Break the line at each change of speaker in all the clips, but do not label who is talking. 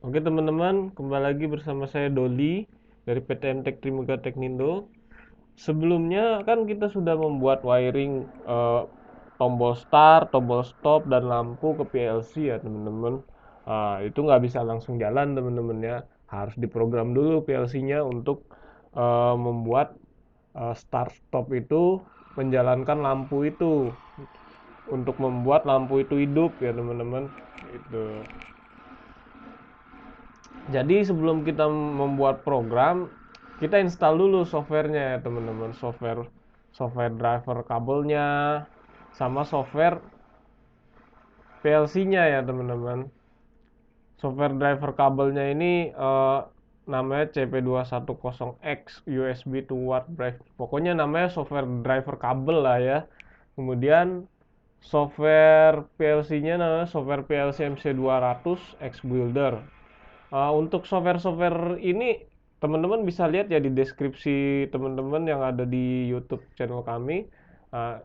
Oke teman-teman, kembali lagi bersama saya Doli dari PT MTek Trimega Teknindo. Sebelumnya kan kita sudah membuat wiring tombol start, tombol stop, dan lampu ke PLC ya teman-teman. Itu nggak bisa langsung jalan teman-teman ya, harus diprogram dulu PLC-nya untuk membuat start stop itu menjalankan lampu itu, untuk membuat lampu itu hidup ya teman-teman. Itu. Jadi sebelum kita membuat program, kita install dulu softwarenya ya teman-teman. Software driver kabelnya sama software PLC-nya ya teman-teman. Software driver kabelnya ini namanya CP210X USB to Ward Drive. Pokoknya namanya software driver kabel lah ya. Kemudian software PLC-nya namanya software PLC MC200 X Builder. Untuk software-software ini teman-teman bisa lihat ya di deskripsi teman-teman yang ada di YouTube channel kami. Uh,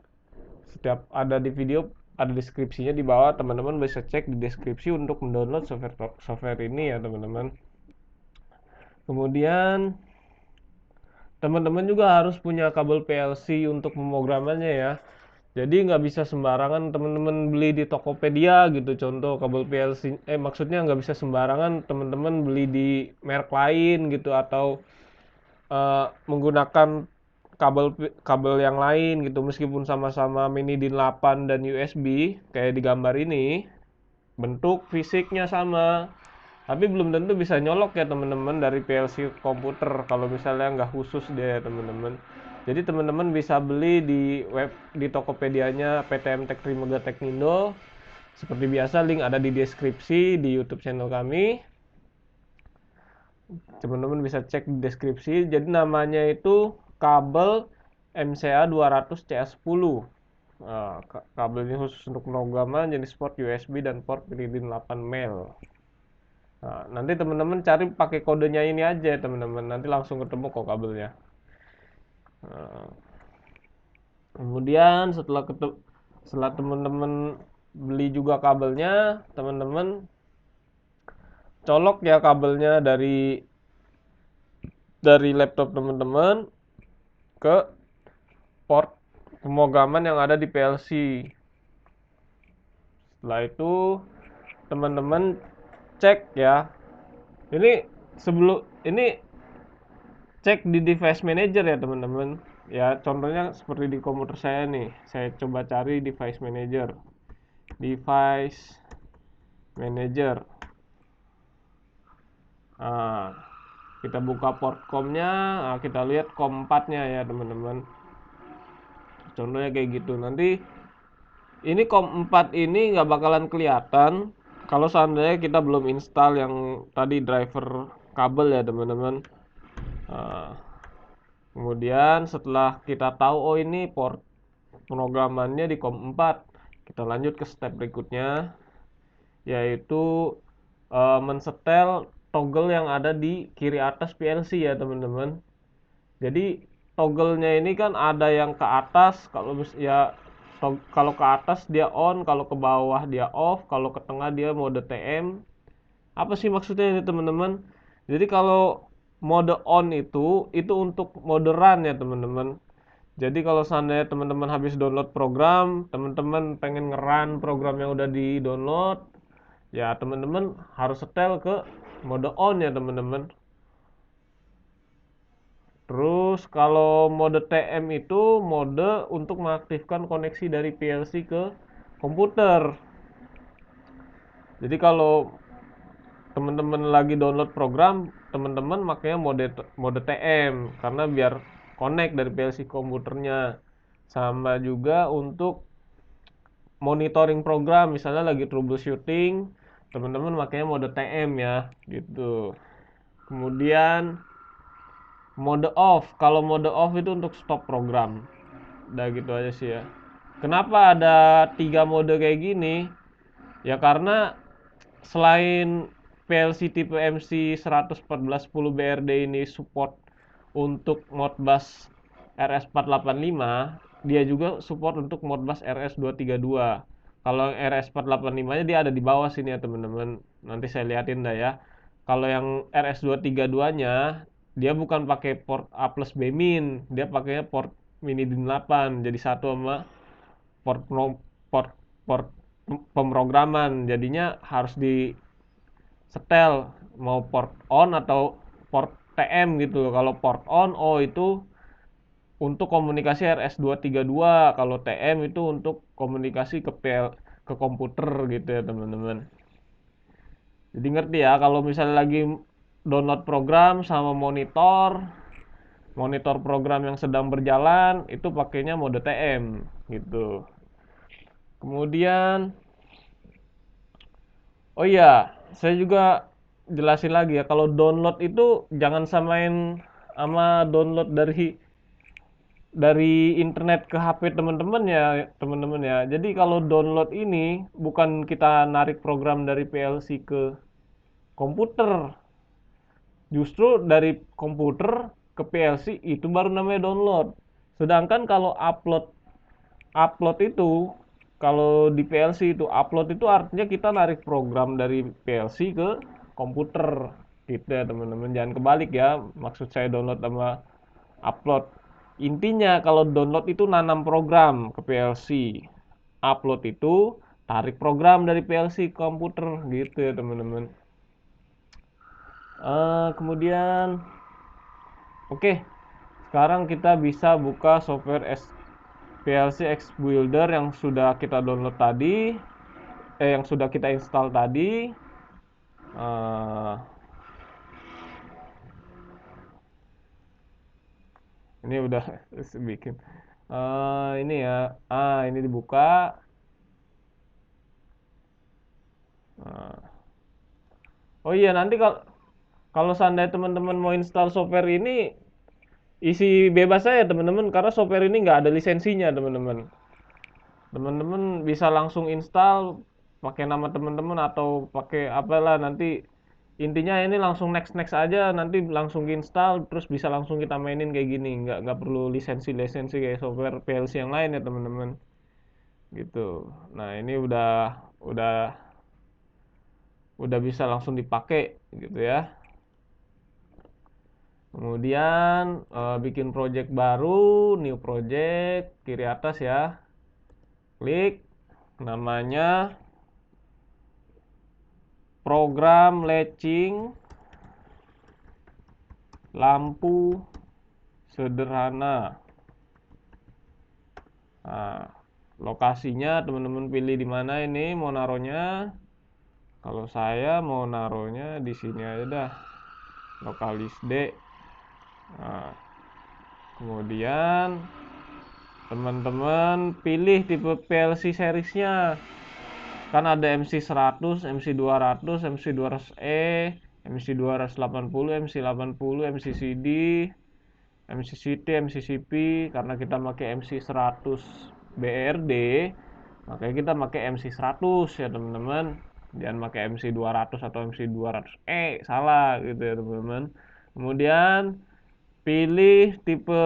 Setiap ada di video ada deskripsinya di bawah, teman-teman bisa cek di deskripsi untuk mendownload software ini ya teman-teman. Kemudian teman-teman juga harus punya kabel PLC untuk pemrogramannya ya. Jadi nggak bisa sembarangan teman-teman beli di Tokopedia gitu, contoh kabel PLC. Maksudnya nggak bisa sembarangan teman-teman beli di merek lain gitu, atau menggunakan kabel kabel yang lain gitu, meskipun sama-sama mini DIN 8 dan USB kayak di gambar ini, bentuk fisiknya sama, tapi belum tentu bisa nyolok ya teman-teman dari PLC komputer kalau misalnya nggak khusus deh teman-teman. Jadi teman-teman bisa beli di web, di Tokopedia-nya PT MTek Trimega Teknindo. Seperti biasa link ada di deskripsi di YouTube channel kami. Teman-teman bisa cek di deskripsi. Jadi namanya itu kabel MCA 200 CS10. Kabel ini khusus untuk pemrograman jenis port USB dan port PIN 8 mil. Nanti teman-teman cari pakai kodenya ini aja teman-teman, nanti langsung ketemu kok kabelnya. Nah, kemudian setelah teman-teman beli juga kabelnya, teman-teman colok ya kabelnya dari laptop teman-teman ke port pemrograman yang ada di PLC. Setelah itu teman-teman cek ya. Ini cek di device manager ya teman-teman. Ya contohnya seperti di komputer saya nih. Saya coba cari device manager. Device manager. Nah, kita buka port COM-nya, kita lihat COM 4-nya ya teman-teman. Contohnya kayak gitu. Nanti ini COM 4 ini nggak bakalan kelihatan kalau seandainya kita belum install yang tadi driver kabel ya teman-teman. Nah, kemudian setelah kita tahu oh ini port pemrogramannya di COM 4, kita lanjut ke step berikutnya, yaitu mensetel toggle yang ada di kiri atas PLC ya teman-teman. Jadi toggle-nya ini kan ada yang ke atas, kalau ke atas dia on, kalau ke bawah dia off, kalau ke tengah dia mode TM. Apa sih maksudnya ini teman-teman? Jadi kalau mode on itu untuk mode run ya teman-teman. Jadi kalau seandainya teman-teman habis download program, teman-teman pengen ngeran program yang udah di download, ya teman-teman harus setel ke mode on ya teman-teman. Terus kalau mode TM itu mode untuk mengaktifkan koneksi dari PLC ke komputer. Jadi kalau teman-teman lagi download program, teman-teman makanya mode TM karena biar connect dari PLC komputernya. Sama juga untuk monitoring program, misalnya lagi troubleshooting, teman-teman makanya mode TM ya, gitu. Kemudian mode off. Kalau mode off itu untuk stop program. Udah gitu aja sih ya. Kenapa ada 3 mode kayak gini? Ya karena selain PLC tipe MC 11410 BRD ini support untuk Modbus RS485, dia juga support untuk Modbus RS232. Kalau RS485-nya dia ada di bawah sini ya teman-teman. Nanti saya liatin dah ya. Kalau yang RS232-nya dia bukan pakai port A plus B min, dia pakainya port mini DIN8 jadi satu sama port port port pemrograman. Jadinya harus di setel mau port on atau port TM gitu. Kalau port on, oh itu untuk komunikasi RS232, kalau TM itu untuk komunikasi ke komputer gitu ya teman-teman. Jadi ngerti ya kalau misalnya lagi download program sama monitor program yang sedang berjalan itu pakainya mode TM gitu. Kemudian oh iya, saya juga jelasin lagi ya, kalau download itu jangan samain sama download dari internet ke HP teman-teman ya, teman-teman ya. Jadi kalau download ini bukan kita narik program dari PLC ke komputer. Justru dari komputer ke PLC itu baru namanya download. Sedangkan kalau upload upload itu kalau di PLC itu upload itu artinya kita narik program dari PLC ke komputer gitu ya teman-teman, jangan kebalik ya, maksud saya download sama upload. Intinya kalau download itu nanam program ke PLC, upload itu tarik program dari PLC ke komputer gitu ya teman-teman. Kemudian oke, sekarang kita bisa buka software PLC X Builder yang sudah kita download tadi, yang sudah kita install tadi. Uh, ini udah bikin. Ini ya, ini dibuka. Oh iya, nanti kalau seandainya teman-teman mau install software ini, isi bebas saya teman-teman, karena software ini nggak ada lisensinya teman-teman. Teman-teman bisa langsung install pakai nama teman-teman atau pakai apalah, nanti intinya ini langsung next next aja, nanti langsung install terus bisa langsung kita mainin kayak gini, nggak perlu lisensi kayak software PLC yang lain ya teman-teman gitu. Nah ini udah bisa langsung dipakai gitu ya. Kemudian bikin project baru, new project, kiri atas ya, klik namanya program latching lampu sederhana. Nah, lokasinya teman-teman pilih di mana ini mau naruhnya. Kalau saya mau naruhnya di sini aja dah, lokalis D. Nah, kemudian teman-teman pilih tipe PLC seriesnya. Kan ada MC100, MC200, MC200E, MC280, MC80, MCCD, MCCT, MCCP. Karena kita pakai MC100 BRD, makanya kita pakai MC100 ya teman-teman. Jangan pakai MC200 atau MC200E, salah gitu ya teman-teman. Kemudian pilih tipe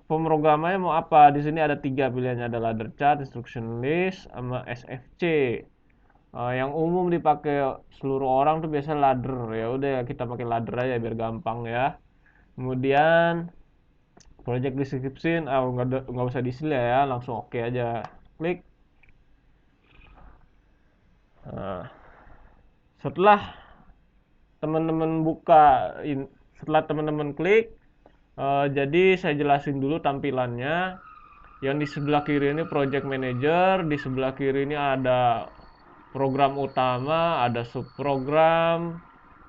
pemrogramannya mau apa. Di sini ada 3 pilihannya, ada ladder chart, instruction list, sama SFC. Yang umum dipakai seluruh orang tuh biasa ladder. Ya udah kita pakai ladder aja biar gampang ya. Kemudian project description, nggak usah diisi ya, langsung oke aja. Klik. Nah, setelah teman-teman setelah teman-teman klik, jadi saya jelasin dulu tampilannya. Yang di sebelah kiri ini project manager, di sebelah kiri ini ada program utama, ada subprogram.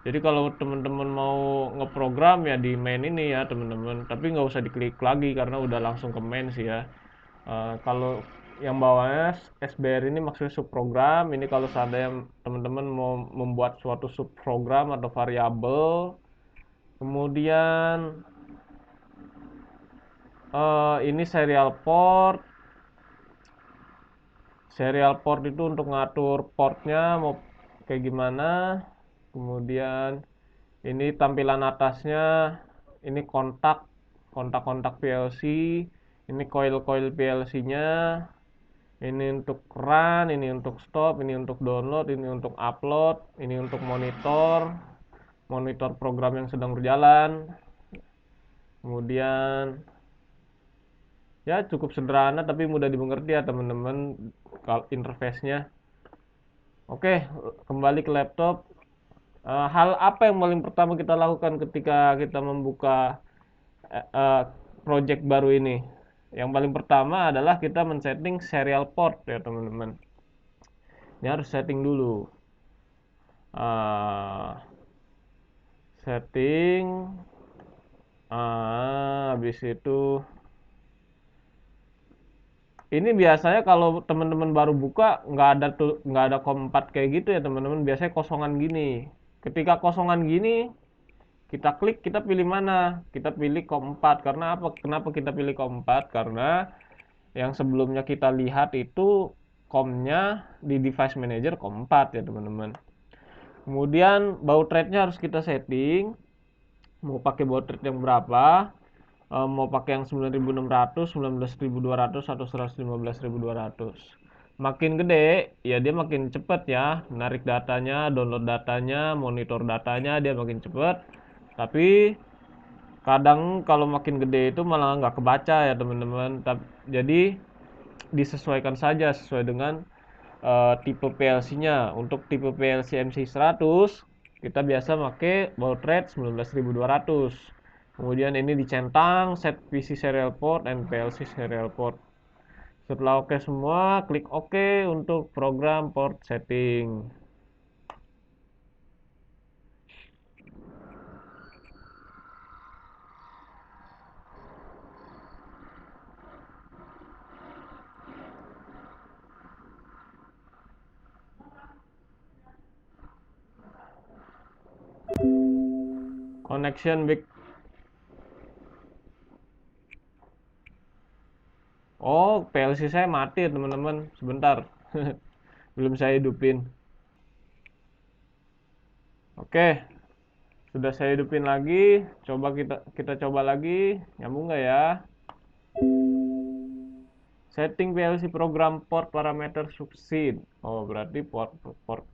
Jadi kalau teman-teman mau ngeprogram ya di main ini ya teman-teman, tapi nggak usah diklik lagi karena udah langsung ke main sih ya. Kalau yang bawahnya SBR ini maksudnya subprogram. Ini kalau seandainya teman-teman mau membuat suatu subprogram atau variabel. Kemudian ini serial port. Serial port itu untuk ngatur portnya mau kayak gimana. Kemudian ini tampilan atasnya, ini kontak PLC, ini coil PLC-nya, ini untuk run, ini untuk stop, ini untuk download, ini untuk upload, ini untuk monitor. monitor program yang sedang berjalan. Kemudian ya cukup sederhana tapi mudah dimengerti ya teman-teman kalau interface-nya. Oke, kembali ke laptop. Hal apa yang paling pertama kita lakukan ketika kita membuka project baru ini? Yang paling pertama adalah kita men-setting serial port ya teman-teman. Ini harus setting dulu. Setting. Habis itu ini biasanya kalau teman-teman baru buka nggak ada COM 4 kayak gitu ya teman-teman. Biasanya kosongan gini. Ketika kosongan gini, kita klik, kita pilih mana? Kita pilih COM 4. Karena apa? Kenapa kita pilih COM 4? Karena yang sebelumnya kita lihat itu COM-nya di device manager COM 4 ya teman-teman. Kemudian baud rate-nya harus kita setting. Mau pakai baud rate yang berapa? Mau pakai yang 9600, 19200 atau 115200. Makin gede ya dia makin cepet ya, menarik datanya, download datanya, monitor datanya dia makin cepet. Tapi kadang kalau makin gede itu malah nggak kebaca ya teman-teman. Jadi disesuaikan saja sesuai dengan tipe PLC-nya. Untuk tipe PLC MC100 kita biasa pakai baud rate 19200. Kemudian ini dicentang set PC serial port and PLC serial port. Setelah oke semua, klik OK untuk program port setting. Connection big. Oh, PLC saya mati teman-teman. Sebentar. Belum saya hidupin. Oke. Sudah saya hidupin lagi. Coba kita coba lagi. Nyambung nggak ya? Setting PLC program port parameter succeed. Oh, berarti port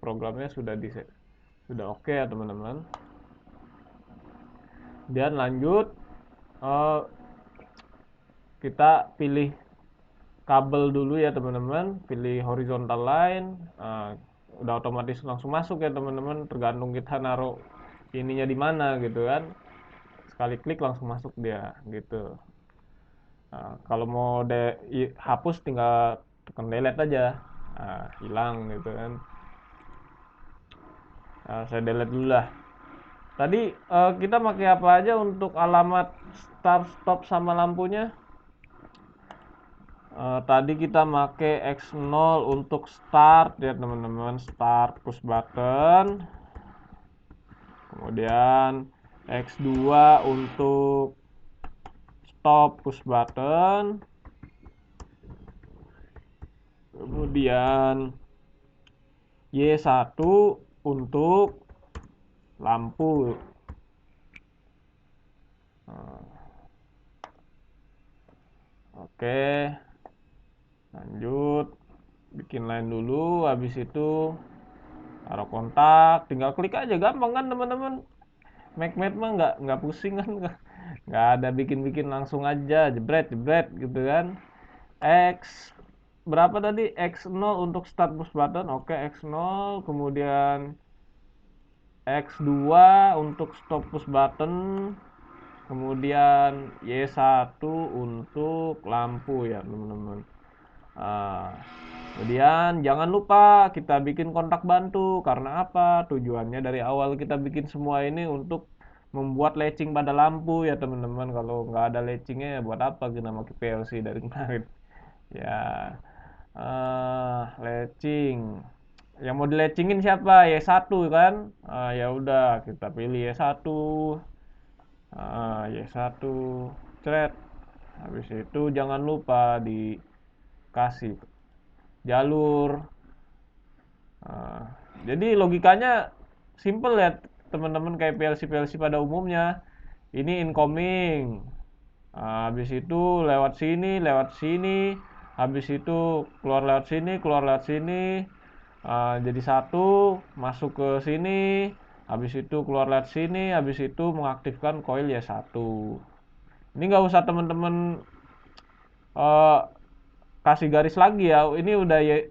programnya sudah oke ya teman-teman. Dan lanjut kita pilih kabel dulu ya teman-teman, pilih horizontal line. Udah otomatis langsung masuk ya teman-teman, tergantung kita naruh ininya di mana gitu kan. Sekali klik langsung masuk dia gitu. Kalau mau hapus tinggal tekan delete aja, hilang gitu kan. Saya delete dulu lah. Tadi kita pakai apa aja untuk alamat start stop sama lampunya? Tadi kita pakai X0 untuk start ya teman-teman, start push button. Kemudian X2 untuk stop push button. Kemudian Y1 untuk lampu. Oke, lanjut bikin line dulu. Habis itu taruh kontak, tinggal klik aja, gampang kan teman-teman. Macmate mah nggak pusing kan, nggak ada bikin-bikin, langsung aja jebret gitu kan. X berapa tadi? X0 untuk start push button. Oke, X0. Kemudian X2 untuk stop push button. Kemudian Y1 untuk lampu ya teman-teman. Kemudian jangan lupa kita bikin kontak bantu. Karena apa? Tujuannya dari awal kita bikin semua ini untuk membuat latching pada lampu ya teman-teman. Kalau nggak ada latchingnya buat apa kita pakai PLC dari kemarin ya. Latching yang mau dilatchingin siapa? Y1 kan. Ya udah kita pilih Y1. Y1 thread. Habis itu jangan lupa dikasih jalur. Jadi logikanya simple ya teman-teman, kayak PLC pada umumnya. Ini incoming, habis itu lewat sini, habis itu keluar lewat sini, jadi satu, masuk ke sini, habis itu keluar lewat sini, habis itu mengaktifkan coil Y1. Ini nggak usah teman-teman eh, kasih garis lagi ya, ini udah ya,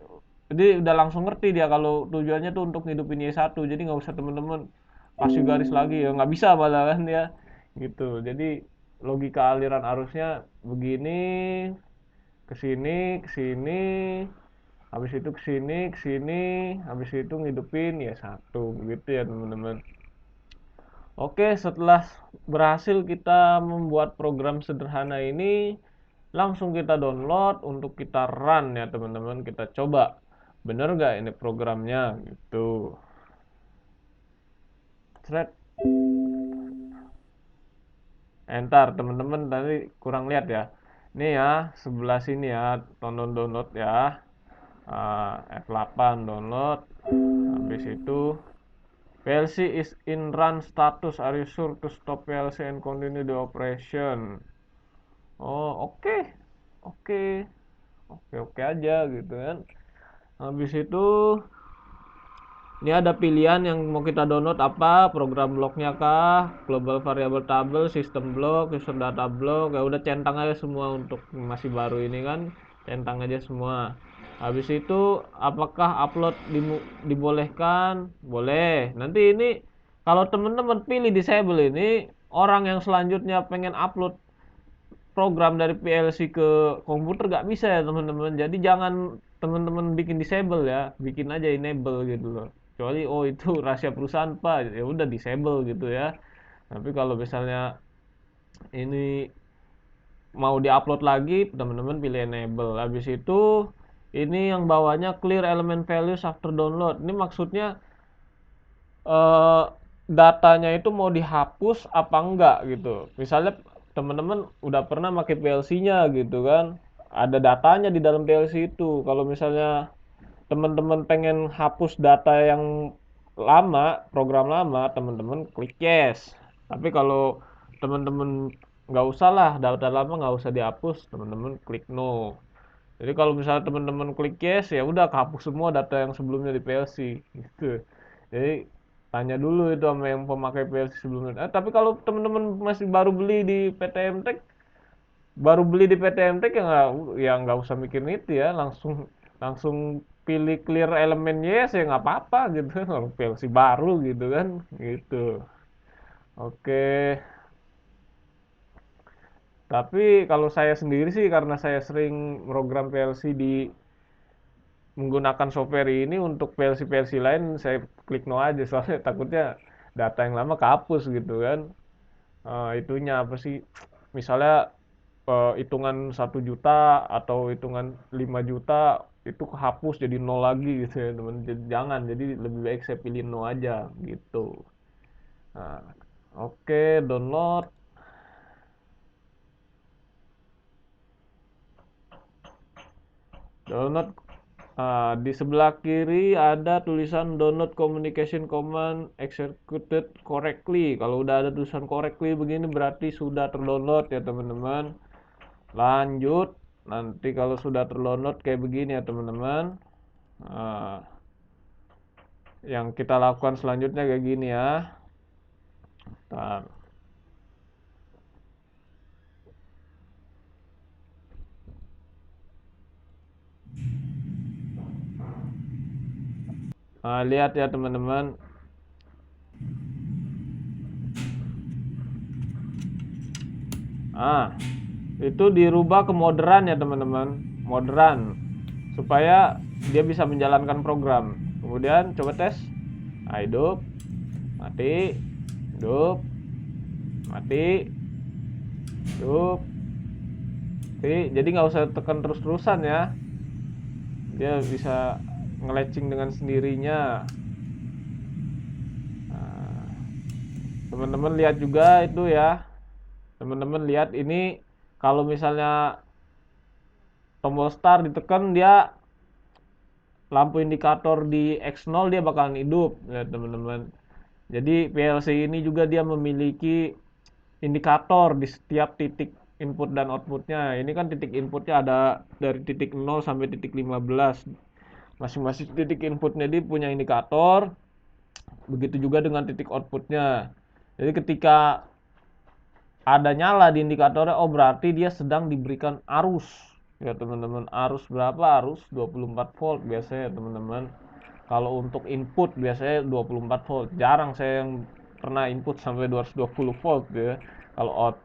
jadi udah langsung ngerti dia kalau tujuannya tuh untuk ngidupin Y1, jadi nggak usah teman-teman kasih garis lagi ya, nggak bisa malah kan ya gitu. Jadi logika aliran arusnya begini, ke sini, ke sini, habis itu ke sini, ke sini, habis itu ngidupin Y1 gitu ya teman-teman. Oke, setelah berhasil kita membuat program sederhana ini, langsung kita download untuk kita run ya teman-teman. Kita coba bener gak ini programnya gitu. Thread enter teman-teman, tadi kurang lihat ya. Ini ya sebelah sini ya, tonton download ya. F8 download. Habis itu PLC is in run status. Are you sure to stop PLC and continue the operation? Oh, oke. Oke. Oke aja gitu kan. Habis itu ini ada pilihan yang mau kita download apa, program blocknya kah, global variable table, system block, user data block. Ya udah centang aja semua untuk masih baru ini kan, centang aja semua. Habis itu apakah upload dibolehkan? Boleh. Nanti ini kalau teman-teman pilih disable ini, orang yang selanjutnya pengen upload program dari PLC ke komputer gak bisa ya teman-teman. Jadi jangan teman-teman bikin disable ya, bikin aja enable gitu loh. Kecuali oh itu rahasia perusahaan pak, ya udah disable gitu ya. Tapi kalau misalnya ini mau diupload lagi, teman-teman pilih enable. Habis itu ini yang bawahnya clear element values after download. Ini maksudnya eh, datanya itu mau dihapus apa enggak gitu. Misalnya teman-teman udah pernah pakai PLC-nya gitu kan, ada datanya di dalam PLC itu. Kalau misalnya teman-teman pengen hapus data yang lama, program lama, teman-teman klik yes. Tapi kalau teman-teman nggak usah lah, data lama nggak usah dihapus, teman-teman klik no. Jadi kalau misalnya teman-teman klik yes, ya udah kehapus semua data yang sebelumnya di PLC gitu. Jadi tanya dulu itu sama yang pemakai PLC sebelumnya. Tapi kalau teman-teman masih baru beli di PTM Tech, ya nggak usah mikirin itu ya, langsung langsung pilih clear elemen yes ya nggak apa-apa gitu kan, orang PLC baru gitu kan, gitu. Oke. Tapi kalau saya sendiri sih karena saya sering program PLC di menggunakan software ini untuk PLC-PLC lain saya klik no aja soalnya takutnya data yang lama kehapus gitu kan. Itunya apa sih? Misalnya hitungan 1 juta atau hitungan 5 juta itu kehapus jadi nol lagi gitu ya teman. Jangan, jadi lebih baik saya pilih no aja gitu. Nah, oke, download. Download. Di sebelah kiri ada tulisan download communication command executed correctly. Kalau udah ada tulisan correctly begini berarti sudah terdownload ya teman-teman. Lanjut. Nanti kalau sudah terdownload kayak begini ya teman-teman. Nah, yang kita lakukan selanjutnya kayak gini ya. Bentar. Lihat ya teman-teman. Itu dirubah ke moderan ya teman-teman. Moderan. Supaya dia bisa menjalankan program. Kemudian coba tes. Hidup. Mati. Hidup. Mati. Hidup. Jadi nggak usah tekan terus-terusan ya. Dia bisa ngelatching dengan sendirinya. Teman-teman lihat juga itu ya. Teman-teman lihat ini kalau misalnya tombol start ditekan, dia lampu indikator di X0 dia bakalan hidup ya teman-teman. Jadi PLC ini juga dia memiliki indikator di setiap titik input dan outputnya. Ini kan titik inputnya ada dari titik 0 sampai titik 15. Masing-masing titik inputnya dia punya indikator. Begitu juga dengan titik outputnya. Jadi ketika ada nyala di indikatornya, oh berarti dia sedang diberikan arus. Ya teman-teman, arus berapa? Arus 24 volt biasanya teman-teman. Kalau untuk input biasanya 24 volt. Jarang saya yang pernah input sampai 220 volt ya. Kalau uh,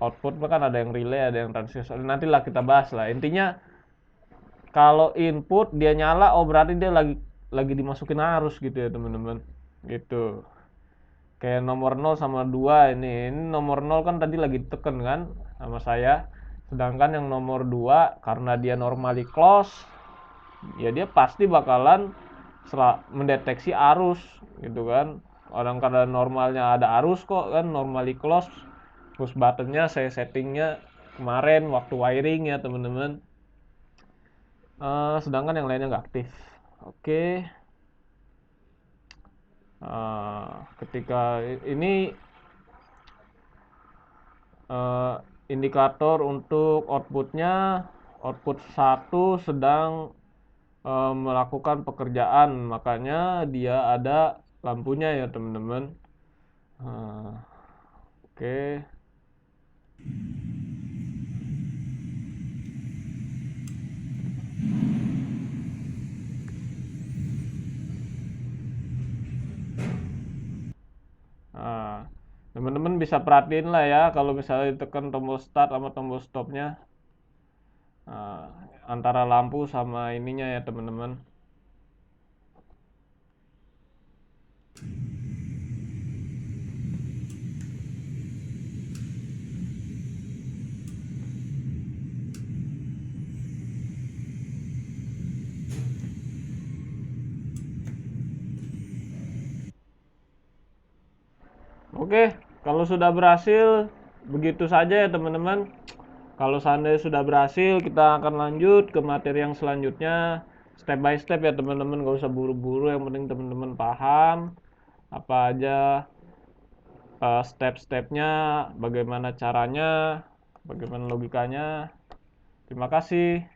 output kan ada yang relay, ada yang transistor. Nantilah kita bahas lah. Intinya kalau input dia nyala, oh berarti dia lagi dimasukin arus gitu ya teman-teman. Gitu. Kayak nomor 0 sama 2 ini nomor 0 kan tadi lagi ditekan kan sama saya, sedangkan yang nomor 2 karena dia normally close ya dia pasti bakalan mendeteksi arus gitu kan. Orang kadang normalnya ada arus kok kan, normally close, push buttonnya saya settingnya kemarin waktu wiring ya teman-teman. Sedangkan yang lainnya nggak aktif. Oke. Ketika ini indikator untuk outputnya, output 1 sedang melakukan pekerjaan, makanya dia ada lampunya ya teman-teman. Oke. Teman-teman bisa perhatiin lah ya kalau misalnya ditekan tombol start sama tombol stopnya, antara lampu sama ininya ya teman-teman. Oke, kalau sudah berhasil, begitu saja ya teman-teman. Kalau seandainya sudah berhasil, kita akan lanjut ke materi yang selanjutnya. Step by step ya teman-teman, gak usah buru-buru, yang penting teman-teman paham apa aja step-stepnya, bagaimana caranya, bagaimana logikanya. Terima kasih.